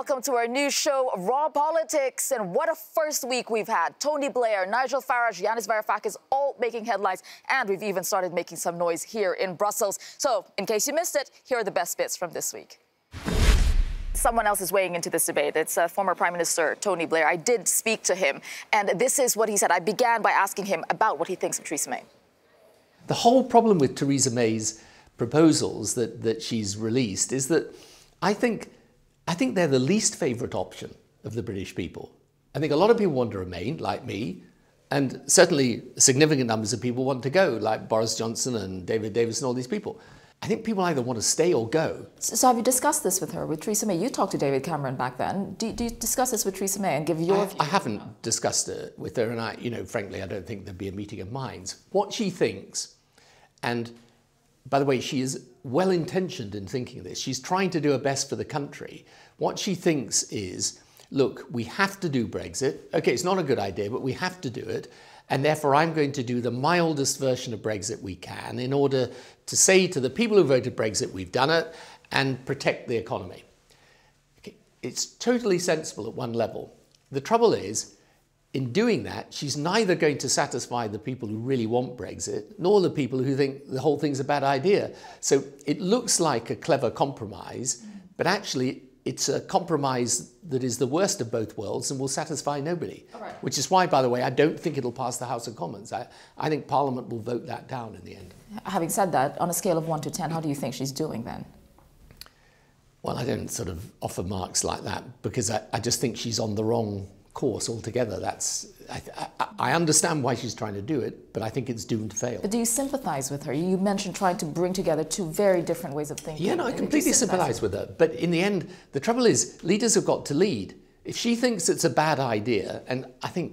welcome to our new show, Raw Politics. And what a first week we've had. Tony Blair, Nigel Farage, Yanis Varoufakis all making headlines. And we've even started making some noise here in Brussels. So, in case you missed it, here are the best bits from this week. Someone else is weighing into this debate. It's former Prime Minister Tony Blair. I did speak to him, and this is what he said. I began by asking him about what he thinks of Theresa May. The whole problem with Theresa May's proposals that she's released is that I think they're the least favourite option of the British people. I think a lot of people want to remain, like me, and certainly significant numbers of people want to go, like Boris Johnson and David Davis and all these people. I think people either want to stay or go. So have you discussed this with her, with Theresa May? You talked to David Cameron back then. Do you discuss this with Theresa May and give your view? I haven't discussed it with her, and frankly, I don't think there'd be a meeting of minds. What she thinks, and by the way, she is well-intentioned in thinking this. She's trying to do her best for the country. What she thinks is, look, we have to do Brexit. Okay, it's not a good idea, but we have to do it. And therefore, I'm going to do the mildest version of Brexit we can in order to say to the people who voted Brexit, we've done it, and protect the economy. Okay, it's totally sensible at one level. The trouble is, in doing that, she's neither going to satisfy the people who really want Brexit, nor the people who think the whole thing's a bad idea. So it looks like a clever compromise, but actually it's a compromise that is the worst of both worlds and will satisfy nobody. Right. Which is why, by the way, I don't think it'll pass the House of Commons. I think Parliament will vote that down in the end. Having said that, on a scale of 1 to 10, how do you think she's doing then? Well, I don't sort of offer marks like that because I just think she's on the wrong course altogether. I understand why she's trying to do it, but I think it's doomed to fail. But do you sympathise with her? You mentioned trying to bring together two very different ways of thinking. Yeah, no, I completely sympathise with her. But in the end, the trouble is, leaders have got to lead. If she thinks it's a bad idea, and I think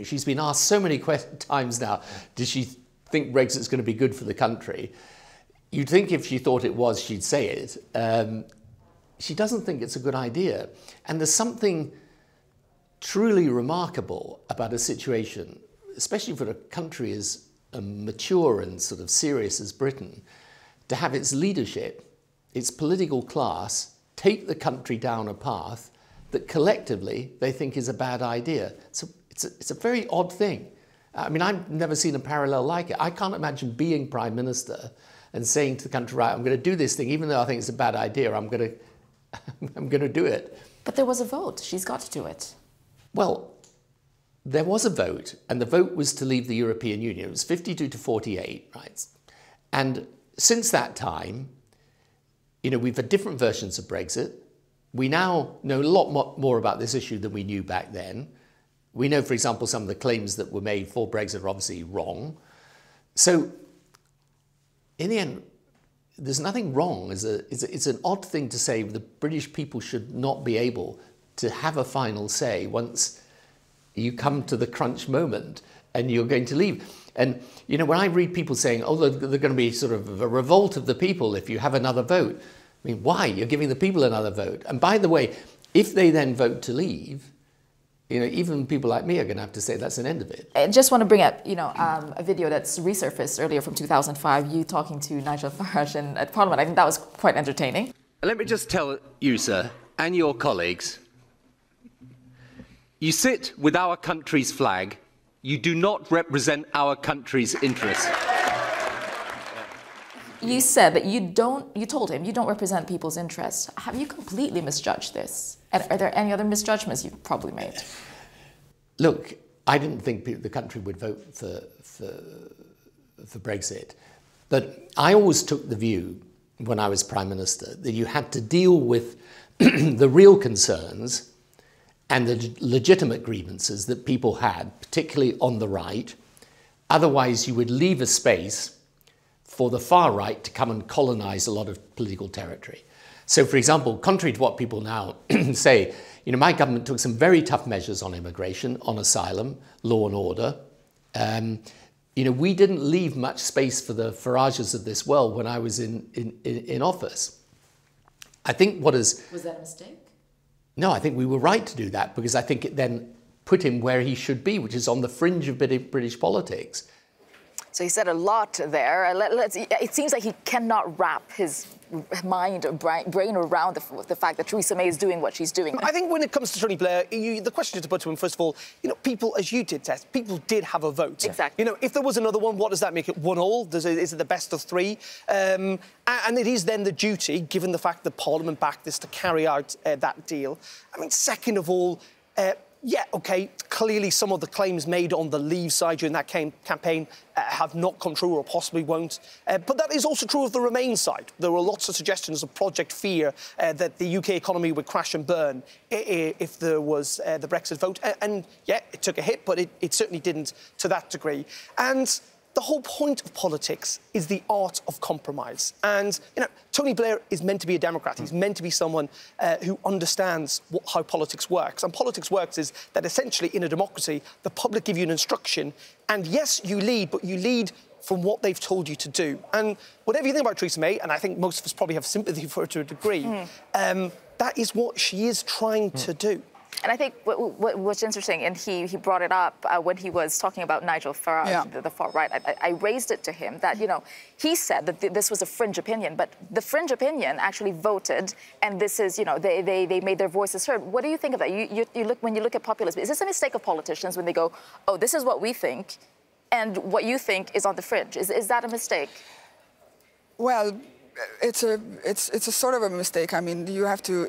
she's been asked so many times now, does she think Brexit's going to be good for the country? You'd think if she thought it was, she'd say it. She doesn't think it's a good idea, and there's something truly remarkable about a situation, especially for a country as mature and sort of serious as Britain, to have its leadership, its political class, take the country down a path that collectively they think is a bad idea. So it's a very odd thing. I mean, I've never seen a parallel like it. I can't imagine being Prime Minister and saying to the country, right, I'm going to do this thing, even though I think it's a bad idea, I'm going to do it. But there was a vote. She's got to do it. Well, there was a vote, and the vote was to leave the European Union. It was 52 to 48, right? And since that time, we've had different versions of Brexit. We now know a lot more about this issue than we knew back then. We know, for example, some of the claims that were made for Brexit are obviously wrong. So, in the end, there's nothing wrong. It's an odd thing to say the British people should not be able to have a final say once you come to the crunch moment and you're going to leave. And, when I read people saying, oh, they're going to be sort of a revolt of the people if you have another vote. I mean, why? You're giving the people another vote. And by the way, if they then vote to leave, even people like me are going to have to say that's an end of it. I just want to bring up, a video that's resurfaced earlier from 2005, you talking to Nigel Farage at Parliament. I think that was quite entertaining. Let me just tell you, sir, and your colleagues, you sit with our country's flag. You do not represent our country's interests. You said that you told him you don't represent people's interests. Have you completely misjudged this? And are there any other misjudgments you've probably made? Look, I didn't think the country would vote for Brexit. But I always took the view, when I was Prime Minister, that you had to deal with the real concerns and the legitimate grievances that people had, particularly on the right. Otherwise, you would leave a space for the far right to come and colonise a lot of political territory. So, for example, contrary to what people now say, my government took some very tough measures on immigration, on asylum, law and order. We didn't leave much space for the Farages of this world when I was in office. I think Was that a mistake? No, I think we were right to do that because I think it then put him where he should be, which is on the fringe of British politics. So he said a lot there. It seems like he cannot wrap his mind or brain around the fact that Theresa May is doing what she's doing. I think when it comes to Tony Blair, the question to put to him, first of all, people, as you did, Tess, people did have a vote. Exactly. If there was another one, what does that make it? 1-1? Is it the best of 3? And it is then the duty, given the fact that Parliament backed this, to carry out that deal. I mean, second of all, yeah, OK, clearly some of the claims made on the Leave side during that campaign have not come true or possibly won't. But that is also true of the Remain side. There were lots of suggestions of Project Fear that the UK economy would crash and burn if there was the Brexit vote. And yeah, it took a hit, but it certainly didn't to that degree. And the whole point of politics is the art of compromise. And, Tony Blair is meant to be a Democrat. He's meant to be someone who understands how politics works. And politics works is that essentially in a democracy, the public give you an instruction. And yes, you lead, but you lead from what they've told you to do. And whatever you think about Theresa May, and I think most of us probably have sympathy for her to a degree, that is what she is trying to do. And I think what's interesting, and he brought it up when he was talking about Nigel Farage, the far right. I raised it to him that, he said that this was a fringe opinion, but the fringe opinion actually voted, and this is, they made their voices heard. What do you think of that? When you look at populism, is this a mistake of politicians when they go, oh, this is what we think, and what you think is on the fringe? Is that a mistake? Well, it's a sort of a mistake. I mean, you have to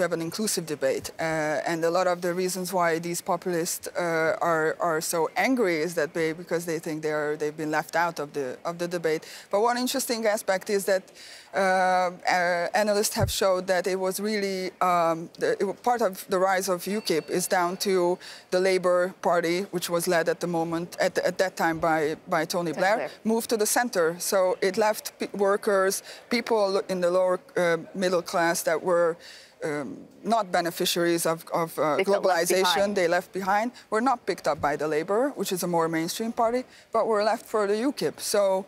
have an inclusive debate, and a lot of the reasons why these populists are so angry is that because they think they've been left out of the debate. But one interesting aspect is that analysts have showed that it was really part of the rise of UKIP is down to the Labour Party, which was led at that time by Tony Blair, moved to the centre. So it left workers, people in the lower middle class that were not beneficiaries of globalization, they left behind, were not picked up by the Labour, which is a more mainstream party, but were left for the UKIP. So.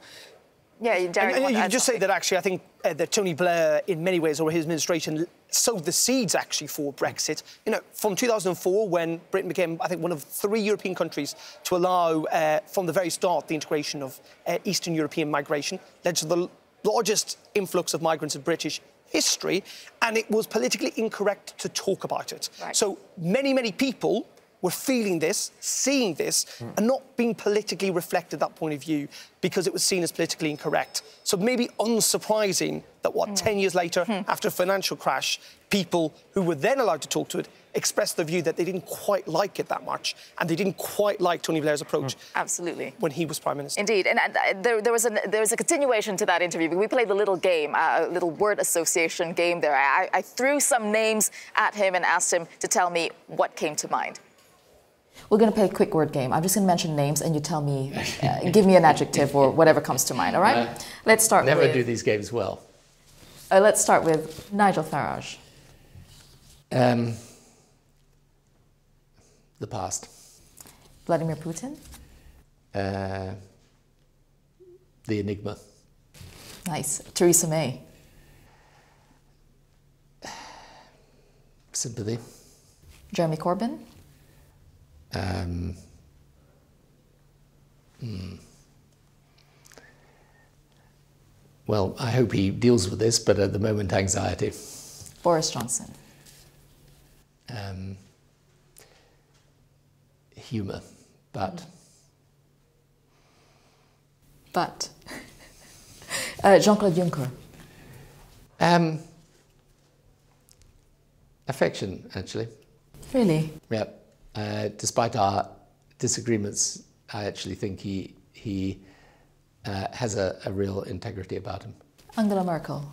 Yeah, you can just say that actually I think that Tony Blair, in many ways, or his administration, sowed the seeds actually for Brexit. From 2004, when Britain became, I think, one of 3 European countries to allow, from the very start, the integration of Eastern European migration, led to the largest influx of migrants in British history, and it was politically incorrect to talk about it. Right. So many people were feeling this, seeing this, and not being politically reflected that point of view because it was seen as politically incorrect. So maybe unsurprising that, 10 years later, after a financial crash, people who were then allowed to talk to it expressed the view that they didn't quite like it that much, and they didn't quite like Tony Blair's approach. Absolutely. When he was Prime Minister. Indeed, and there was a continuation to that interview. We played a little game, a little word association game there. I threw some names at him and asked him to tell me what came to mind. We're going to play a quick word game. I'm just going to mention names and you tell me, give me an adjective or whatever comes to mind, all right? Let's start with... Never do these games well. Let's start with Nigel Farage. The past. Vladimir Putin. The enigma. Nice. Theresa May. Sympathy. Jeremy Corbyn. Well, I hope he deals with this, but at the moment, anxiety. Boris Johnson. Humour, but. But. Jean-Claude Juncker. Affection, actually. Really? Yeah. Despite our disagreements, I actually think he has a real integrity about him. Angela Merkel.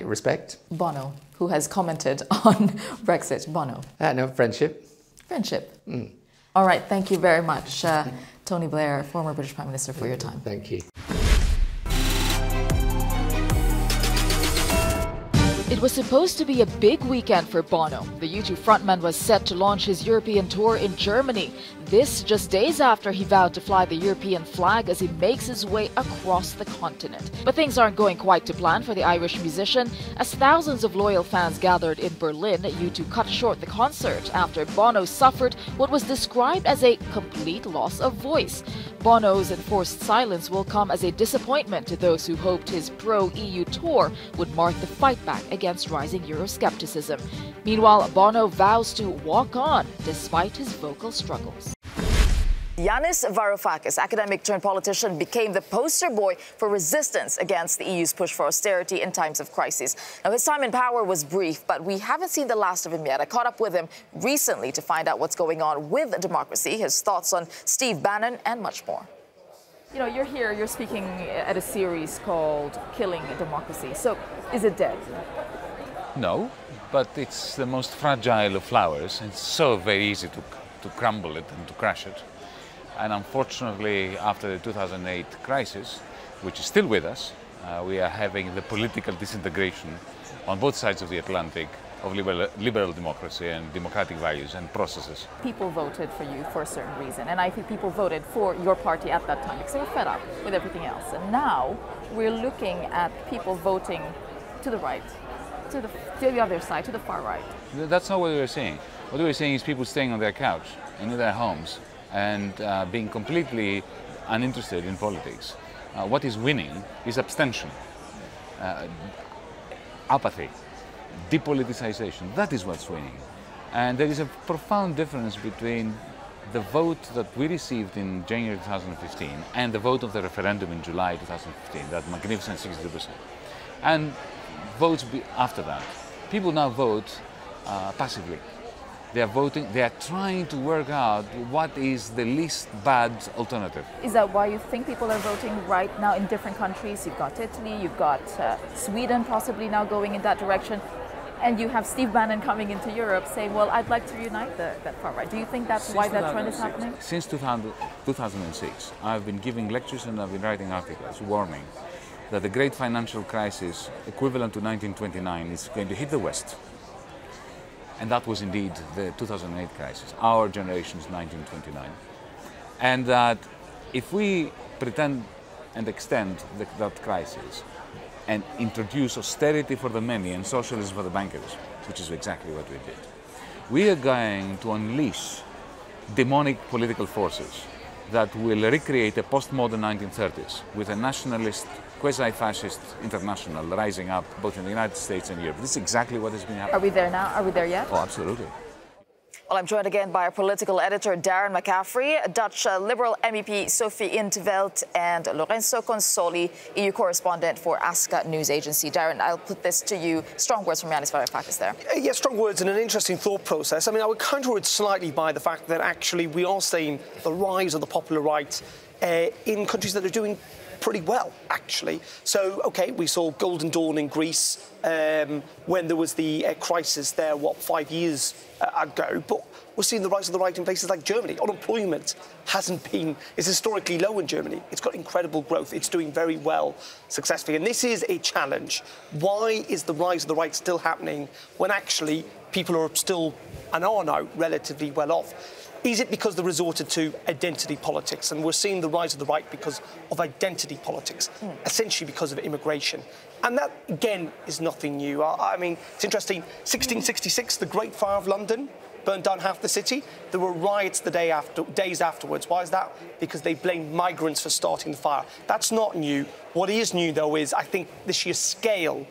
Respect. Bono, who has commented on Brexit. Bono. No, friendship. Friendship. All right, thank you very much, Tony Blair, former British Prime Minister, for your time. Thank you. It was supposed to be a big weekend for Bono. The U2 frontman was set to launch his European tour in Germany. This just days after he vowed to fly the European flag as he makes his way across the continent. But things aren't going quite to plan for the Irish musician. As thousands of loyal fans gathered in Berlin, U2 cut short the concert after Bono suffered what was described as a complete loss of voice. Bono's enforced silence will come as a disappointment to those who hoped his pro-EU tour would mark the fight back against rising Euroscepticism. Meanwhile, Bono vows to walk on despite his vocal struggles. Yanis Varoufakis, academic turned politician, became the poster boy for resistance against the EU's push for austerity in times of crisis. Now, his time in power was brief, but we haven't seen the last of him yet. I caught up with him recently to find out what's going on with democracy, his thoughts on Steve Bannon, and much more. You know, you're here, you're speaking at a series called Killing Democracy. So, is it dead? No, but it's the most fragile of flowers. It's so very easy to crumble it and to crush it. And unfortunately, after the 2008 crisis, which is still with us, we are having the political disintegration on both sides of the Atlantic of liberal democracy and democratic values and processes. People voted for you for a certain reason, and I think people voted for your party at that time because they were fed up with everything else. And now we're looking at people voting to the right, to the other side, to the far right. That's not what we're seeing. What we're seeing is people staying on their couch and in their homes and being completely uninterested in politics. What is winning is abstention, apathy, depoliticization. That is what's winning. And there is a profound difference between the vote that we received in January 2015 and the vote of the referendum in July 2015, that magnificent 62%, and votes after that. People now vote passively. They are voting, they are trying to work out what is the least bad alternative. Is that why you think people are voting right now in different countries? You've got Italy, you've got Sweden possibly now going in that direction, and you have Steve Bannon coming into Europe saying, well, I'd like to reunite that far right. Do you think that's why that trend is happening? Since 2006, I've been giving lectures and I've been writing articles warning that the great financial crisis equivalent to 1929 is going to hit the West. And that was indeed the 2008 crisis, our generation's 1929. And that if we pretend and extend that crisis and introduce austerity for the many and socialism for the bankers, which is exactly what we did, we are going to unleash demonic political forces that will recreate a postmodern 1930s with a nationalist, quasi-fascist international rising up both in the United States and Europe. This is exactly what has been happening. Are we there now? Are we there yet? Oh, absolutely. Well, I'm joined again by our political editor, Darren McCaffrey, Dutch Liberal MEP Sophie in 't Veld, and Lorenzo Consoli, EU correspondent for ASCA News Agency. Darren, I'll put this to you. Strong words from Yanis Varoufakis there. Yeah, strong words and an interesting thought process. I mean, I would counter it slightly by the fact that actually we are seeing the rise of the popular right in countries that are doing pretty well, actually. So, OK, we saw Golden Dawn in Greece when there was the crisis there, 5 years ago. But we're seeing the rise of the right in places like Germany. Unemployment is historically low in Germany. It's got incredible growth. It's doing very well successfully. And this is a challenge. Why is the rise of the right still happening when actually people are still, and are now, relatively well off? Is it because they resorted to identity politics? And we're seeing the rise of the right because of identity politics, essentially because of immigration. And that, again, is nothing new. I mean, it's interesting. 1666, the Great Fire of London burned down half the city. There were riots the days afterwards. Why is that? Because they blamed migrants for starting the fire. That's not new. What is new, though, is, I think, the sheer scale,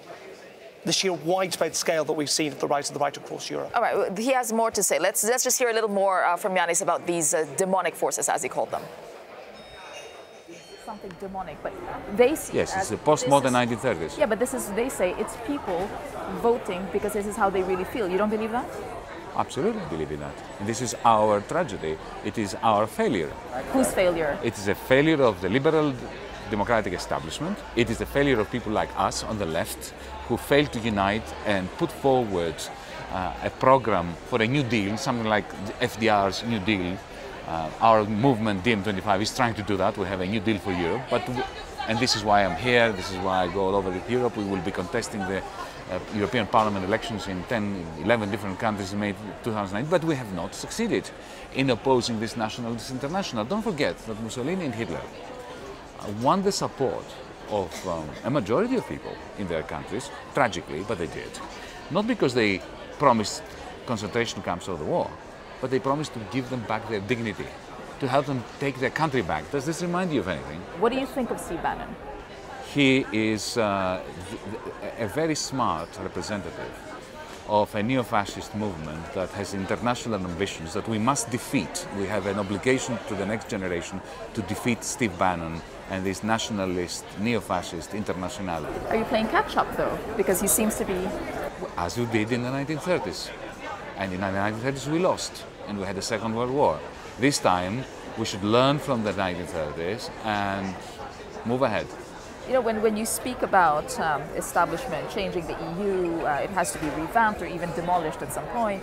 the sheer widespread scale that we've seen of the rise of the right across Europe. All right, he has more to say. Let's just hear a little more from Yanis about these demonic forces, as he called them. Something demonic, but they see yes, it's the postmodern 1930s. Yeah, but they say it's people voting because this is how they really feel. You don't believe that? Absolutely believe in that. And this is our tragedy. It is our failure. Whose failure? It is a failure of the liberal democratic establishment. It is the failure of people like us on the left who failed to unite and put forward a program for a new deal, something like FDR's New Deal. Our movement, DiEM25, is trying to do that. We have a new deal for Europe. And this is why I'm here. This is why I go all over Europe. We will be contesting the European Parliament elections in 10, 11 different countries in May 2009, but we have not succeeded in opposing this national, this international. Don't forget that Mussolini and Hitler won the support of a majority of people in their countries, tragically, but they did. Not because they promised concentration camps or the war, but they promised to give them back their dignity, to help them take their country back. Does this remind you of anything? What do you think of Steve Bannon? He is a very smart representative of a neo-fascist movement that has international ambitions that we must defeat. We have an obligation to the next generation to defeat Steve Bannon and this nationalist, neo-fascist internationality. Are you playing catch-up, though? Because he seems to be... As we did in the 1930s. And in the 1930s we lost, and we had the Second World War. This time, we should learn from the 1930s and move ahead. You know, when you speak about establishment, changing the EU, it has to be revamped or even demolished at some point.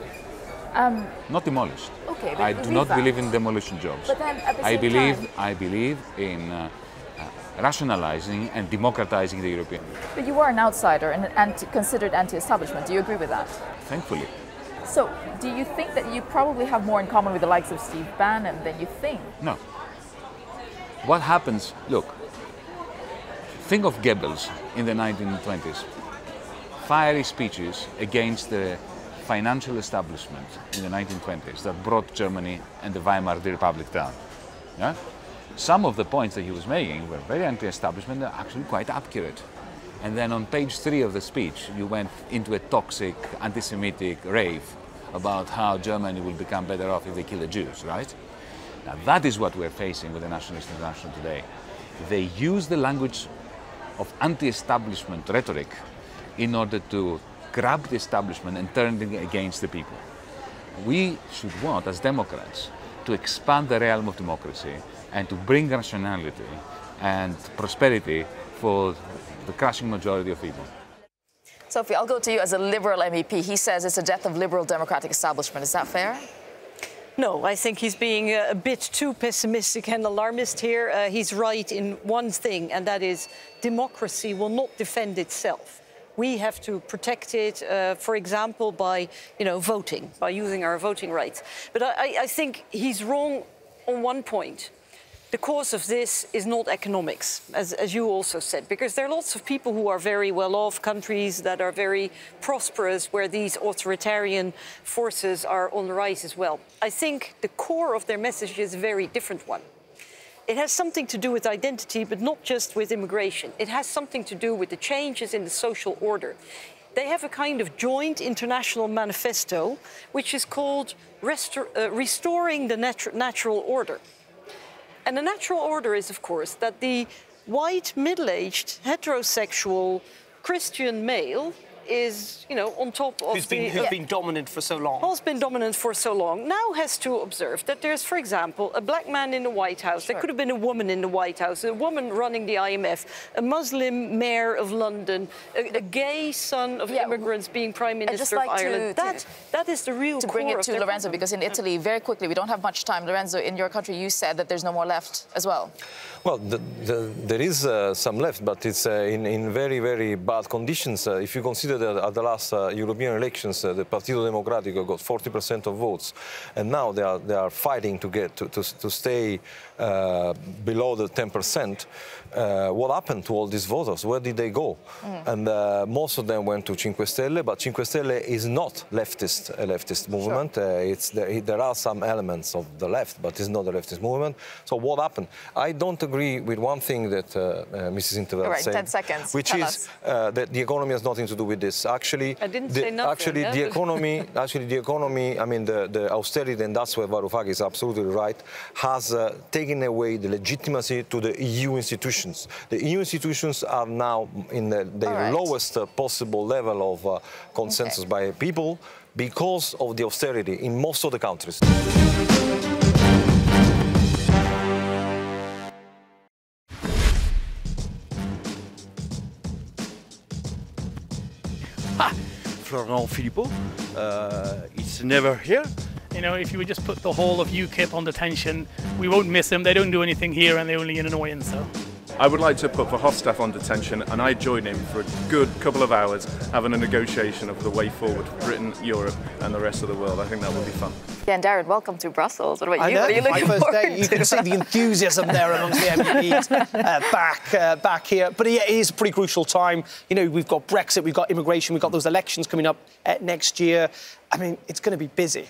Not demolished. Okay, but I do not revamped. believe in demolition jobs. But then at the same time... I believe in rationalizing and democratizing the European Union. But you are an outsider and considered anti-establishment. Do you agree with that? Thankfully. So, do you think that you probably have more in common with the likes of Steve Bannon than you think? No. What happens, look, think of Goebbels in the 1920s. Fiery speeches against the financial establishment in the 1920s that brought Germany and the Weimar Republic down. Yeah? Some of the points that he was making were very anti-establishment, they're actually quite accurate. And then on page 3 of the speech, you went into a toxic, anti-Semitic rave about how Germany will become better off if they kill the Jews, right? Now that is what we're facing with the Nationalist International today. They use the language of anti-establishment rhetoric in order to grab the establishment and turn it against the people. We should want, as Democrats, to expand the realm of democracy and to bring rationality and prosperity for the crushing majority of people. Sophie, I'll go to you as a Liberal MEP. He says it's a death of liberal democratic establishment. Is that fair? No, I think he's being a bit too pessimistic and alarmist here. He's right in one thing, and that is democracy will not defend itself. We have to protect it, for example, by voting, by using our voting rights. But I think he's wrong on one point. The cause of this is not economics, as you also said, because there are lots of people who are very well off, countries that are very prosperous, where these authoritarian forces are on the rise as well. I think the core of their message is a very different one. It has something to do with identity, but not just with immigration. It has something to do with the changes in the social order. They have a kind of joint international manifesto, which is called Restoring the Natural Order. And the natural order is, of course, that the white, middle-aged, heterosexual Christian male is, on top of who's been dominant for so long. Has been dominant for so long. Now has to observe that there's, for example, a black man in the White House. Sure. There could have been a woman in the White House, a woman running the IMF, a Muslim mayor of London, a gay son of immigrants being Prime Minister of Ireland. That is the real core. To bring it to Lorenzo, problem. because in Italy, very quickly, we don't have much time. Lorenzo, in your country, you said that there's no more left as well. Well, there is some left, but it's in very, very bad conditions. If you consider that at the last European elections, the Partito Democratico got 40% of votes, and now they are fighting to get to stay below the 10%. What happened to all these voters? Where did they go? And most of them went to Cinque Stelle, but Cinque Stelle is not a leftist movement. Sure. There are some elements of the left, but it's not a leftist movement. So what happened? I don't agree with one thing that Mrs. Intervelt said. 10 seconds. Which is that the economy has nothing to do with this. Actually, I didn't say nothing. Actually, the economy. I mean, the austerity, and that's where Varoufakis is absolutely right, has taken away the legitimacy to the EU institutions. The EU institutions are now in their lowest possible level of consensus by people because of the austerity in most of the countries. Florent Philippot, it's never here. You know, if you would just put the whole of UKIP on detention, we won't miss them. They don't do anything here and they're only an annoyance, so. I would like to put Verhofstadt on detention, and I join him for a good couple of hours having a negotiation of the way forward for Britain, Europe and the rest of the world. I think that would be fun. Yeah, and Darren, welcome to Brussels. What about you? I know, What are you looking my first forward day. You to? can see the enthusiasm there amongst the MEPs back here. But yeah, it is a pretty crucial time. You know, we've got Brexit, we've got immigration, we've got those elections coming up next year. I mean, it's going to be busy.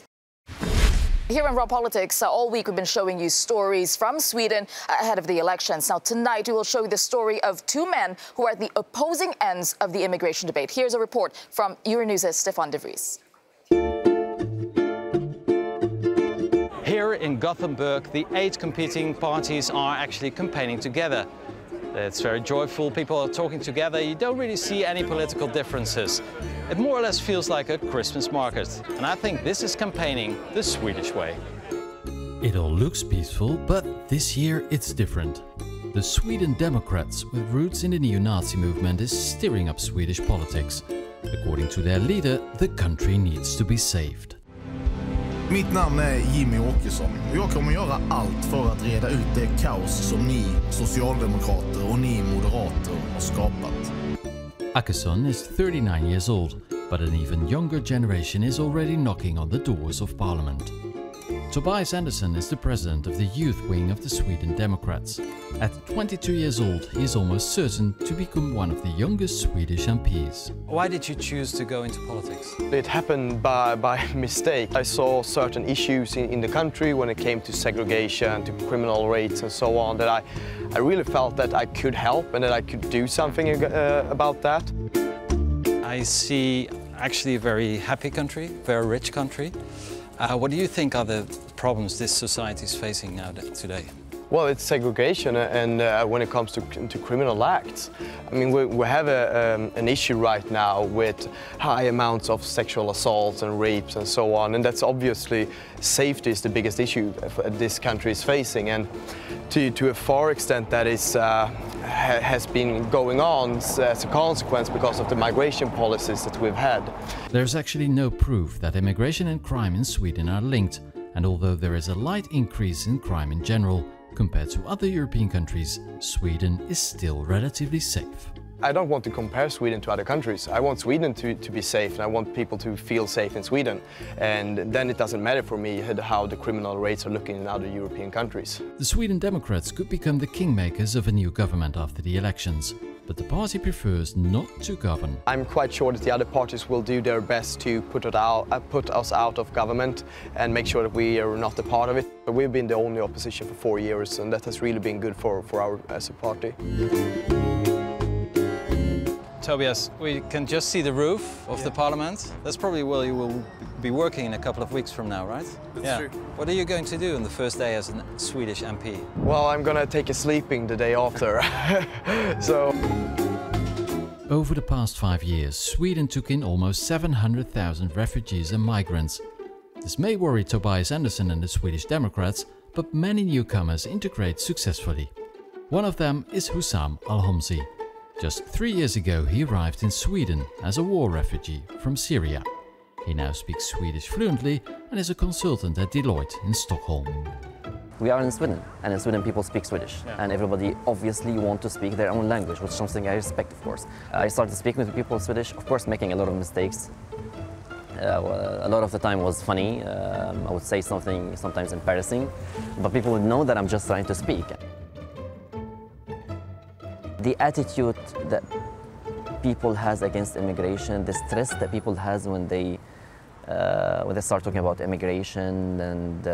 Here in Raw Politics, all week we've been showing you stories from Sweden ahead of the elections. Now, tonight we will show you the story of two men who are at the opposing ends of the immigration debate. Here's a report from Euronews' Stefan de Vries. Here in Gothenburg, the 8 competing parties are actually campaigning together. It's very joyful, people are talking together, you don't really see any political differences. It more or less feels like a Christmas market, and I think this is campaigning the Swedish way. It all looks peaceful, but this year it's different. The Sweden Democrats, with roots in the neo-Nazi movement, is stirring up Swedish politics. According to their leader, the country needs to be saved. Mitt namn är Jimmy Åkesson och jag kommer göra allt för att reda ut det kaos som ni socialdemokrater och ni moderater har skapat. Åkesson is 39 years old, but an even younger generation is already knocking on the doors of parliament. Tobias Andersson is the president of the youth wing of the Sweden Democrats. At 22 years old, he is almost certain to become one of the youngest Swedish MPs. Why did you choose to go into politics? It happened by mistake. I saw certain issues in the country when it came to segregation, to criminal rates and so on, that I really felt that I could help and that I could do something about that. I see actually a very happy country, very rich country. What do you think are the problems this society is facing now today? Well, it's segregation and when it comes to criminal acts. I mean, we have an issue right now with high amounts of sexual assaults and rapes and so on, and that's obviously safety is the biggest issue this country is facing, and to a far extent that is has been going on as a consequence because of the migration policies that we've had. There's actually no proof that immigration and crime in Sweden are linked, and although there is a light increase in crime in general, compared to other European countries, Sweden is still relatively safe. I don't want to compare Sweden to other countries. I want Sweden to be safe, and I want people to feel safe in Sweden. And then it doesn't matter for me how the criminal rates are looking in other European countries. The Sweden Democrats could become the kingmakers of a new government after the elections, but the party prefers not to govern. I'm quite sure that the other parties will do their best to put us out of government and make sure that we are not a part of it. But we've been the only opposition for 4 years, and that has really been good for our as a party. Tobias, we can just see the roof of the parliament. That's probably where you will be working in a couple of weeks from now, right? That's true. What are you going to do on the first day as a Swedish MP? Well, I'm gonna take a sleeping the day after. So. Over the past 5 years, Sweden took in almost 700,000 refugees and migrants. This may worry Tobias Andersson and the Swedish Democrats, but many newcomers integrate successfully. One of them is Hussam Al-Homsi. Just 3 years ago, he arrived in Sweden as a war refugee from Syria. He now speaks Swedish fluently and is a consultant at Deloitte in Stockholm. We are in Sweden, and in Sweden people speak Swedish, and everybody obviously wants to speak their own language, which is something I respect, of course. I started speaking with people in Swedish, of course making a lot of mistakes. A lot of the time was funny. I would say something sometimes embarrassing, but people would know that I'm just trying to speak. The attitude that people has against immigration, the stress that people has when they start talking about immigration and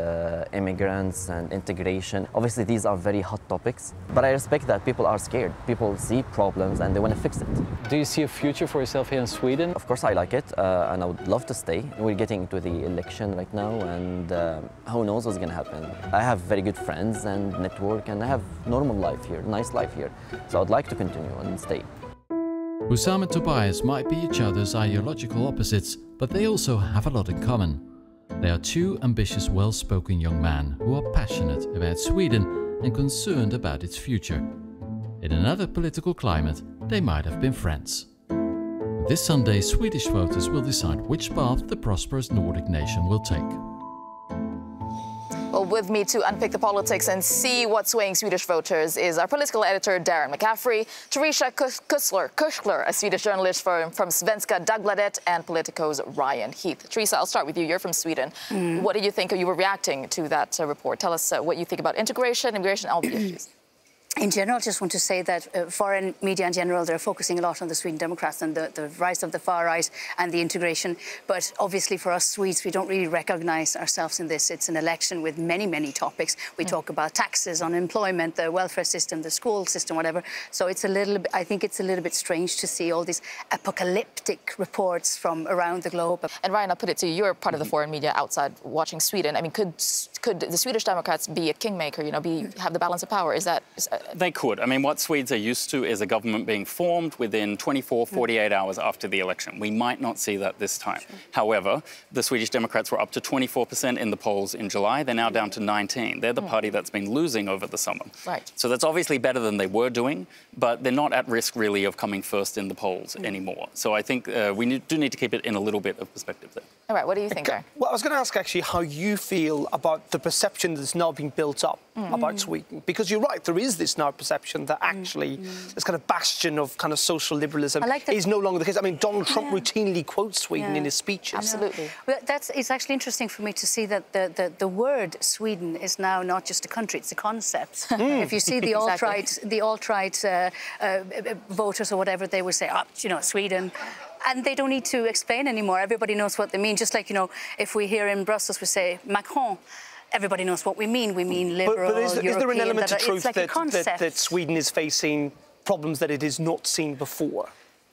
immigrants and integration. Obviously, these are very hot topics, but I respect that people are scared. People see problems and they want to fix it. Do you see a future for yourself here in Sweden? Of course, I like it, and I would love to stay. We're getting into the election right now, and who knows what's going to happen. I have very good friends and network, and I have normal life here, nice life here. So I'd like to continue and stay. Hussam and Tobias might be each other's ideological opposites, but they also have a lot in common. They are two ambitious, well-spoken young men who are passionate about Sweden and concerned about its future. In another political climate, they might have been friends. This Sunday, Swedish voters will decide which path the prosperous Nordic nation will take. Well, with me to unpick the politics and see what's swaying Swedish voters is our political editor, Darren McCaffrey, Teresa Kushler, a Swedish journalist from Svenska Dagbladet, and Politico's Ryan Heath. Teresa, I'll start with you. You're from Sweden. What did you think? You were reacting to that report. Tell us what you think about integration, immigration, all the issues. In general, I just want to say that foreign media in general, they're focusing a lot on the Sweden Democrats and the rise of the far right and the integration. But obviously for us Swedes, we don't really recognise ourselves in this. It's an election with many, many topics. We talk about taxes, unemployment, the welfare system, the school system, whatever. So it's a little bit, I think it's a little bit strange to see all these apocalyptic reports from around the globe. And Ryan, I'll put it to you. You're part of the foreign media outside watching Sweden. I mean, could the Swedish Democrats be a kingmaker, you know, have the balance of power? Is that... They could. I mean, what Swedes are used to is a government being formed within 24, 48 hours after the election. We might not see that this time. Sure. However, the Swedish Democrats were up to 24% in the polls in July. They're now down to 19%. They're the party that's been losing over the summer. Right. So that's obviously better than they were doing, but they're not at risk, really, of coming first in the polls anymore. So I think we do need to keep it in a little bit of perspective there. All right, what do you think, Darren? Well, I was going to ask, actually, how you feel about the perception that's now being built up about Sweden. Because you're right, there is this now perception that actually this kind of bastion of kind of social liberalism is no longer the case. I mean, Donald Trump routinely quotes Sweden in his speeches. Absolutely. Well, it's actually interesting for me to see that the word Sweden is now not just a country, it's a concept. If you see the alt-right voters or whatever, they would say, oh, you know, Sweden. And they don't need to explain anymore. Everybody knows what they mean. Just like, you know, if we here in Brussels, we say Macron, everybody knows what we mean. We mean liberal, but is there an element of truth like that Sweden is facing problems that it has not seen before?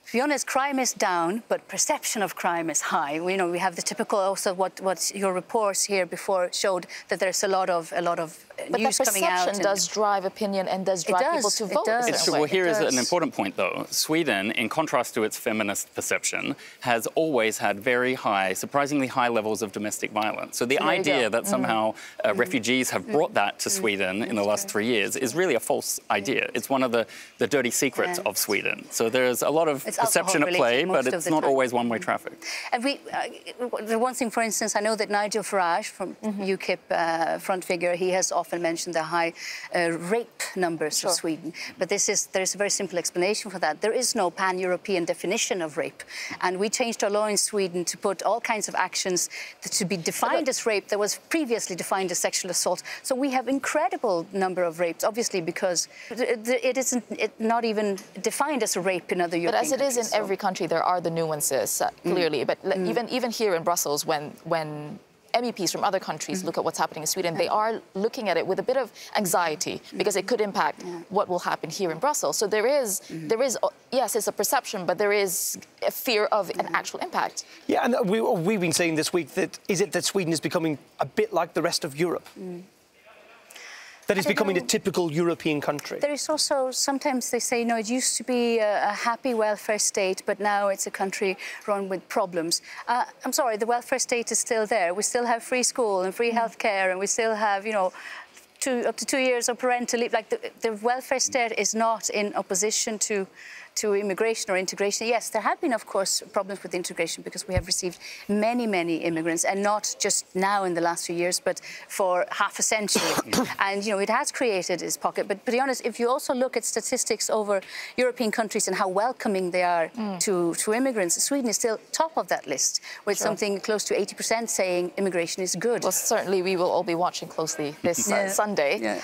To be honest, crime is down, but perception of crime is high. We know we have the typical also what your reports here before showed, that there's a lot of news coming out. But perception does drive opinion and does drive people to vote. It's true. Well, here is an important point, though. Sweden, in contrast to its feminist perception, has always had very high, surprisingly high levels of domestic violence. So the idea that somehow refugees have brought that to Sweden in the last 3 years is really a false idea. It's one of the dirty secrets of Sweden. So there's a lot of perception at play, but it's not always one-way traffic. And the one thing, for instance, I know that Nigel Farage from UKIP front figure, he has often mentioned the high rape numbers of Sweden. But there's a very simple explanation for that. There is no pan-European definition of rape. And we changed our law in Sweden to put all kinds of actions to be defined as rape that was previously defined as sexual assault. So we have incredible number of rapes, obviously, because it isn't not even defined as a rape in other European countries. But as it is in every country, there are the nuances, clearly. But even here in Brussels, when MEPs from other countries look at what's happening in Sweden, they are looking at it with a bit of anxiety because it could impact what will happen here in Brussels. So there is, yes, it's a perception, but there is a fear of an actual impact. Yeah, and we've been saying this week that is it that Sweden is becoming a bit like the rest of Europe? That is becoming a typical European country. There is also, sometimes they say, no, it used to be a happy welfare state, but now it's a country run with problems. I'm sorry, the welfare state is still there. We still have free school and free healthcare, and we still have, you know, up to 2 years of parental leave. Like the welfare state is not in opposition to immigration or integration. Yes, there have been, of course, problems with integration because we have received many, many immigrants, and not just now in the last few years, but for half a century. And, you know, it has created this pocket. But to be honest, if you also look at statistics over European countries and how welcoming they are to immigrants, Sweden is still top of that list, with something close to 80% saying immigration is good. Well, certainly we will all be watching closely this Sunday. Yeah.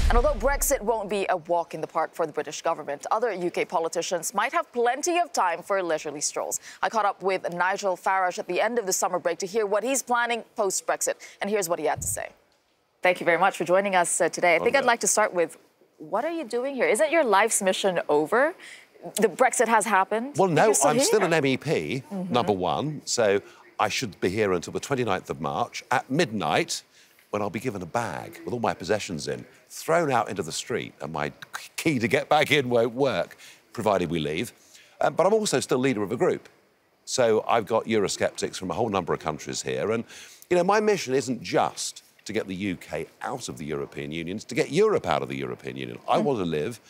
And although Brexit won't be a walk in the park for the British government, other UK politicians might have plenty of time for leisurely strolls. I caught up with Nigel Farage at the end of the summer break to hear what he's planning post-Brexit. And here's what he had to say. Thank you very much for joining us today. I think I'd like to start with, what are you doing here? Isn't your life's mission over? The Brexit has happened. Well, no, I'm still an MEP, number one, so I should be here until the 29th of March at midnight, when I'll be given a bag with all my possessions in, thrown out into the street, and my key to get back in won't work, provided we leave. But I'm also still leader of a group. So I've got Eurosceptics from a whole number of countries here. And, you know, my mission isn't just to get the UK out of the European Union, it's to get Europe out of the European Union. I want to live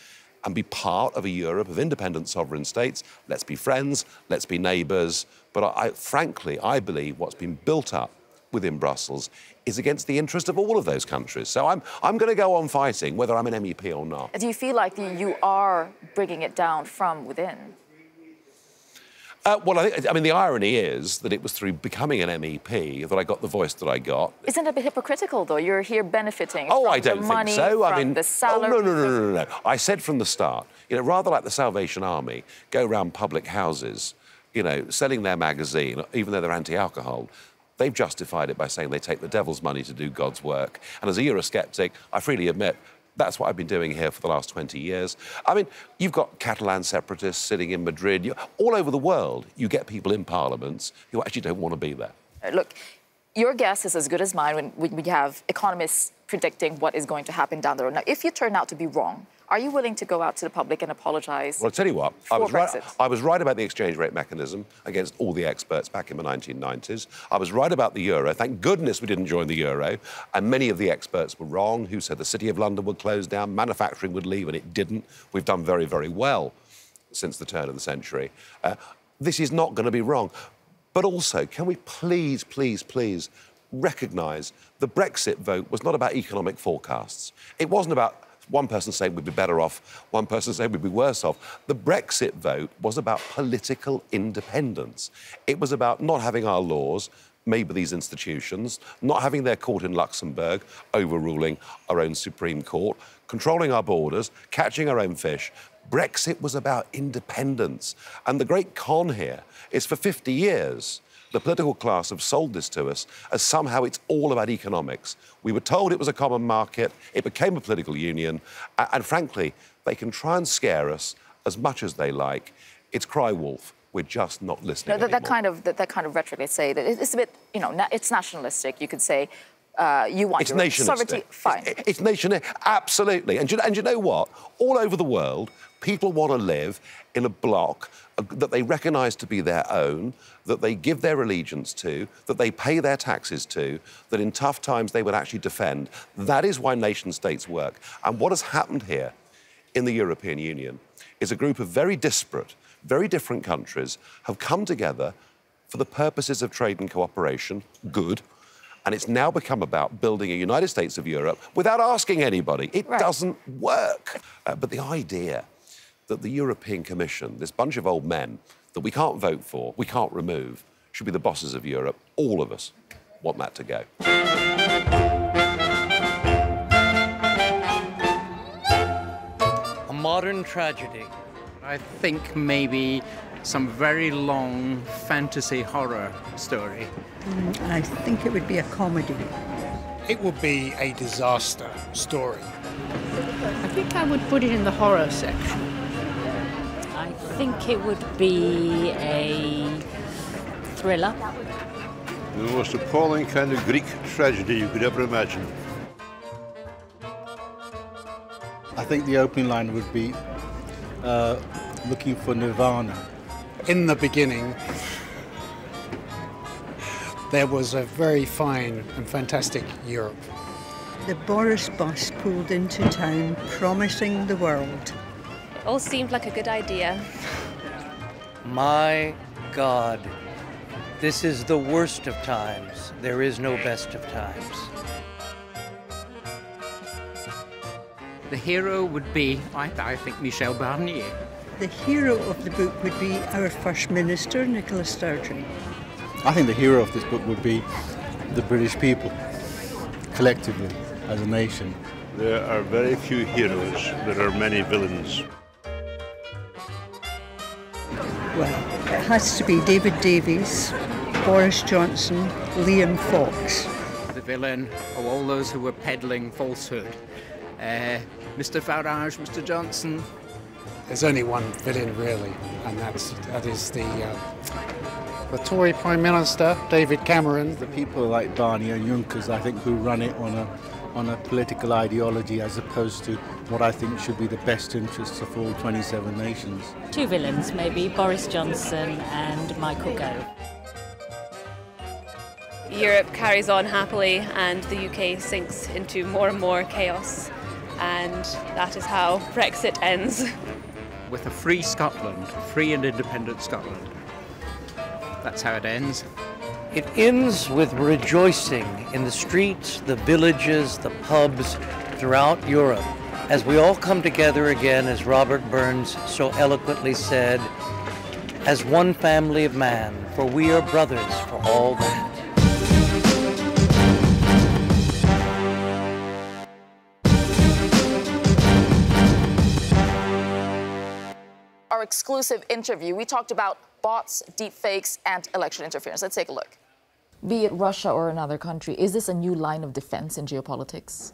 and be part of a Europe of independent sovereign states. Let's be friends, let's be neighbours. But frankly, I believe what's been built up within Brussels is against the interest of all of those countries. So I'm going to go on fighting whether I'm an MEP or not. Do you feel like you are bringing it down from within? Well, I mean, the irony is that it was through becoming an MEP that I got the voice that I got. Isn't it a bit hypocritical, though? You're here benefiting from I don't the money, think so. from I mean, the salary. Oh, no. I said from the start, you know, rather like the Salvation Army go around public houses, you know, selling their magazine, even though they're anti-alcohol, they've justified it by saying they take the devil's money to do God's work. And as a Eurosceptic, I freely admit, that's what I've been doing here for the last 20 years. I mean, you've got Catalan separatists sitting in Madrid. All over the world, you get people in parliaments who actually don't want to be there. Look, your guess is as good as mine when we have economists predicting what is going to happen down the road. Now, if you turn out to be wrong, are you willing to go out to the public and apologise? Well, I'll tell you what, I was right about the exchange rate mechanism against all the experts back in the 1990s. I was right about the euro. Thank goodness we didn't join the euro. And many of the experts were wrong, who said the City of London would close down, manufacturing would leave, and it didn't. We've done very, very well since the turn of the century. This is not going to be wrong. But also, can we please, please, please recognise the Brexit vote was not about economic forecasts. It wasn't about one person saying we'd be better off, one person saying we'd be worse off. The Brexit vote was about political independence. It was about not having our laws, maybe these institutions, not having their court in Luxembourg, overruling our own Supreme Court, controlling our borders, catching our own fish. Brexit was about independence. And the great con here is for 50 years, the political class have sold this to us as somehow it's all about economics. We were told it was a common market, it became a political union, and frankly, they can try and scare us as much as they like. It's cry wolf. We're just not listening anymore. That kind of rhetoric, let's say, it's a bit, you know, it's nationalistic, you could say. You want your sovereignty. Fine. It's nationalistic, absolutely. And you know what? All over the world, people want to live in a bloc that they recognise to be their own, that they give their allegiance to, that they pay their taxes to, that in tough times they would actually defend. That is why nation-states work. And what has happened here in the European Union is a group of very disparate, very different countries have come together for the purposes of trade and cooperation, good, and it's now become about building a United States of Europe without asking anybody. It doesn't work. But the idea that the European Commission, this bunch of old men that we can't vote for, we can't remove, should be the bosses of Europe, all of us want that to go. A modern tragedy. I think maybe some very long fantasy horror story. I think it would be a comedy. It would be a disaster story. I think I would put it in the horror section. I think it would be a thriller. The most appalling kind of Greek tragedy you could ever imagine. I think the opening line would be looking for Nirvana. In the beginning, there was a very fine and fantastic Europe. The Boris bus pulled into town, promising the world. It all seemed like a good idea. My God, this is the worst of times. There is no best of times. The hero would be, I think, Michel Barnier. The hero of the book would be our First Minister, Nicola Sturgeon. I think the hero of this book would be the British people, collectively, as a nation. There are very few heroes. There are many villains. Well, it has to be David Davies, Boris Johnson, Liam Fox. The villain of all those who were peddling falsehood. Mr. Farage, Mr. Johnson. There's only one villain, really, and that is the Tory Prime Minister, David Cameron. The people like Barnier and Juncker, I think, who run it on a political ideology as opposed to what I think should be the best interests of all 27 nations. Two villains, maybe, Boris Johnson and Michael Gove. Europe carries on happily and the UK sinks into more and more chaos. And that is how Brexit ends. With a free Scotland, free and independent Scotland. That's how it ends. It ends with rejoicing in the streets, the villages, the pubs throughout Europe as we all come together again, as Robert Burns so eloquently said, as one family of man, for we are brothers for all that. Our exclusive interview, we talked about bots, deepfakes, and election interference. Let's take a look. Be it Russia or another country, is this a new line of defense in geopolitics?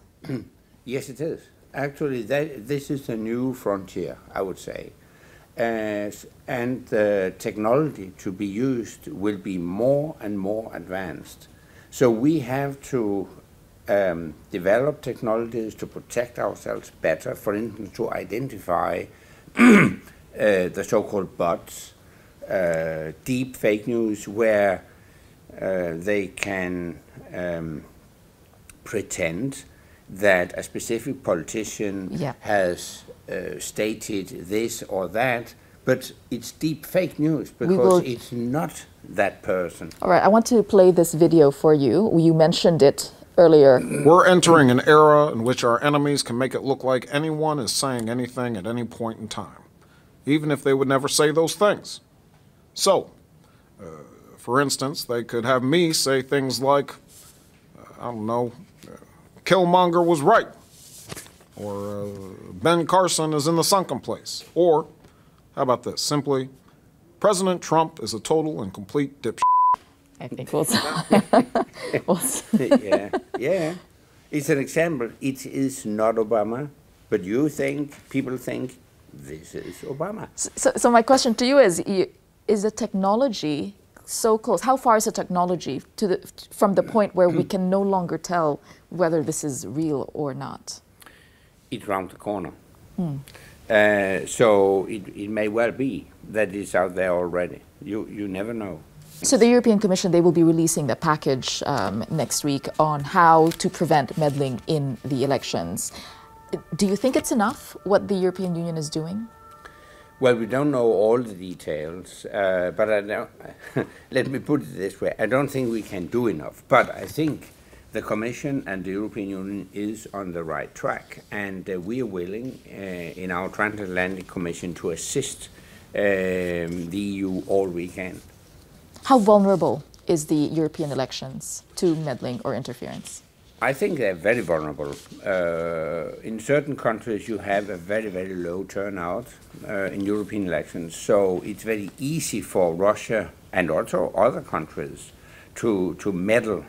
Yes, it is. Actually, this is a new frontier, I would say. And the technology to be used will be more and more advanced. So we have to develop technologies to protect ourselves better, for instance, to identify the so-called bots, deep fake news, where they can pretend that a specific politician has stated this or that, but it's deep fake news because it's not that person. All right, I want to play this video for you. You mentioned it earlier. We're entering an era in which our enemies can make it look like anyone is saying anything at any point in time, even if they would never say those things. So, for instance, they could have me say things like, I don't know, Killmonger was right, or Ben Carson is in the sunken place, or, how about this, simply, President Trump is a total and complete dipshit. I think we'll yeah. It's an example. It is not Obama, but people think this is Obama. So my question to you is the technology so close? How far is the technology from the point where we can no longer tell whether this is real or not? It's round the corner. So it may well be that it's out there already. You never know. So the European Commission, they will be releasing the package next week on how to prevent meddling in the elections. Do you think it's enough what the European Union is doing? Well, we don't know all the details, but I don't, let me put it this way. I don't think we can do enough, but I think the Commission and the European Union is on the right track, and we are willing in our Transatlantic Commission to assist the EU all we can. How vulnerable is the European elections to meddling or interference? I think they're very vulnerable. In certain countries, you have a very, very low turnout in European elections, so it's very easy for Russia and also other countries to meddle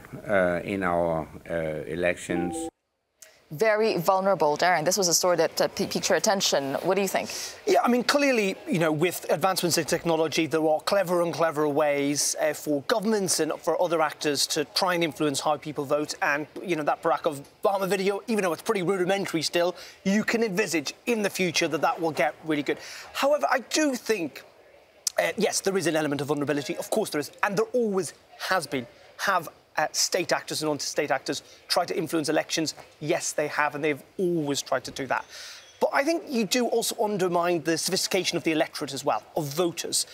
in our elections. Very vulnerable, Darren. This was a story that piqued your attention. What do you think? Yeah, I mean, clearly, with advancements in technology, there are cleverer and cleverer ways for governments and for other actors to try and influence how people vote. And, that Barack Obama video, even though it's pretty rudimentary still, you can envisage in the future that will get really good. However, I do think, yes, there is an element of vulnerability. Of course there is. And there always has been. Have state actors and non-state actors try to influence elections? Yes, they have, and they've always tried to do that. But I think you do also undermine the sophistication of the electorate as well, of voters.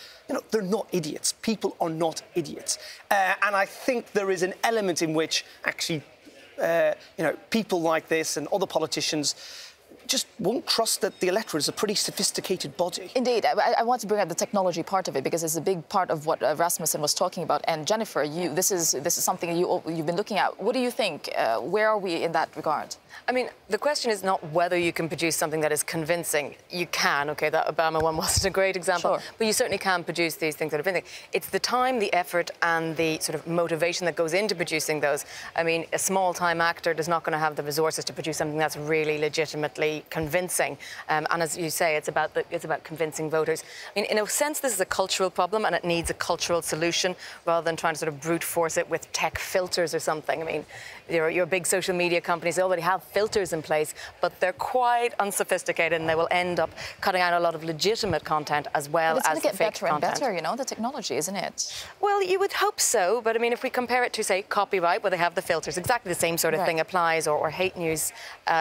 They're not idiots. People are not idiots. And I think there is an element in which actually, people like this and other politicians just won't trust that the electorate is a pretty sophisticated body. Indeed. I want to bring up the technology part of it because it's a big part of what Rasmussen was talking about. And Jennifer, this is something you've been looking at. What do you think? Where are we in that regard? I mean, the question is not whether you can produce something that is convincing. You can, OK, that Obama one wasn't a great example, but you certainly can produce these things that are convincing. It's the time, the effort and the sort of motivation that goes into producing those. I mean, a small-time actor is not going to have the resources to produce something that's really legitimately convincing. And as you say, it's about convincing voters. I mean, in a sense, this is a cultural problem and it needs a cultural solution rather than trying to sort of brute force it with tech filters or something. I mean, your big social media companies, they already have filters in place, but they're quite unsophisticated and they will end up cutting out a lot of legitimate content as well as the fake content. It's going to get better and better, the technology, isn't it? Well, you would hope so, but I mean, if we compare it to, say, copyright, where they have the filters, exactly the same sort of thing applies, or hate news,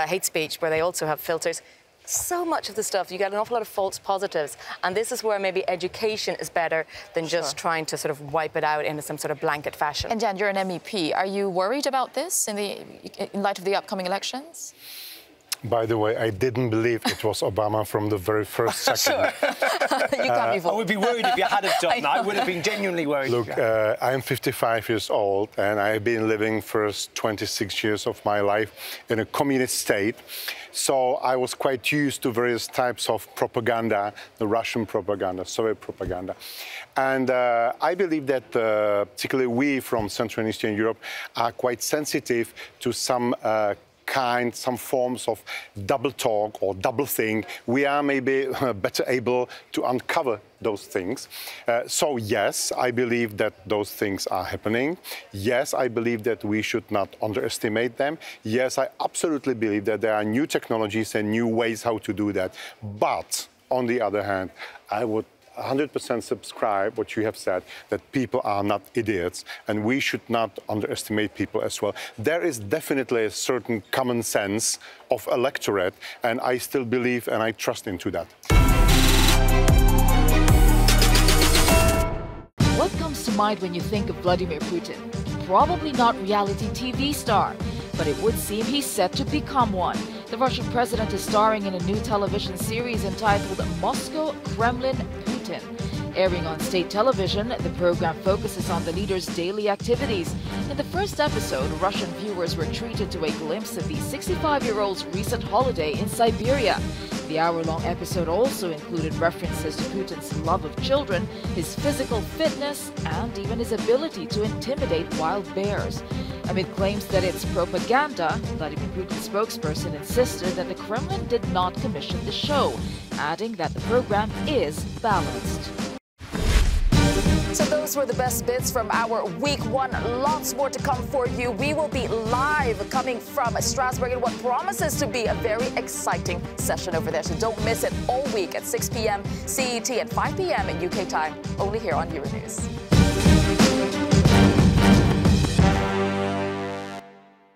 hate speech, where they also have filters. so much of the stuff, you get an awful lot of false positives. And this is where maybe education is better than just trying to sort of wipe it out in some sort of blanket fashion. And Jan, you're an MEP. Are you worried about this in light of the upcoming elections? By the way, I didn't believe it was Obama from the very first second. You can't be fooled. I would be worried if you hadn't done that. I would have been genuinely worried. Look, I'm 55 years old, and I've been living first 26 years of my life in a communist state. So I was quite used to various types of propaganda, the Russian propaganda, Soviet propaganda. And I believe that particularly we from Central and Eastern Europe are quite sensitive to some some forms of double talk or double think. We are maybe better able to uncover those things. So yes, I believe that those things are happening. Yes, I believe that we should not underestimate them. Yes, I absolutely believe that there are new technologies and new ways how to do that. But on the other hand, I would 100% subscribe what you have said, that people are not idiots, and we should not underestimate people as well. There is definitely a certain common sense of electorate, and I still believe and I trust into that. What comes to mind when you think of Vladimir Putin? Probably not reality TV star, but it would seem he's set to become one. The Russian president is starring in a new television series entitled Moscow, Kremlin, Putin. Airing on state television, the program focuses on the leader's daily activities. In the first episode, Russian viewers were treated to a glimpse of the 65-year-old's recent holiday in Siberia. The hour-long episode also included references to Putin's love of children, his physical fitness, and even his ability to intimidate wild bears. Amid claims that it's propaganda, Vladimir Putin's spokesperson insisted that the Kremlin did not commission the show, adding that the program is balanced. So those were the best bits from our week one. Lots more to come for you. We will be live coming from Strasbourg in what promises to be a very exciting session over there. So don't miss it all week at 6 p.m. CET and 5 p.m. in UK time, only here on Euronews.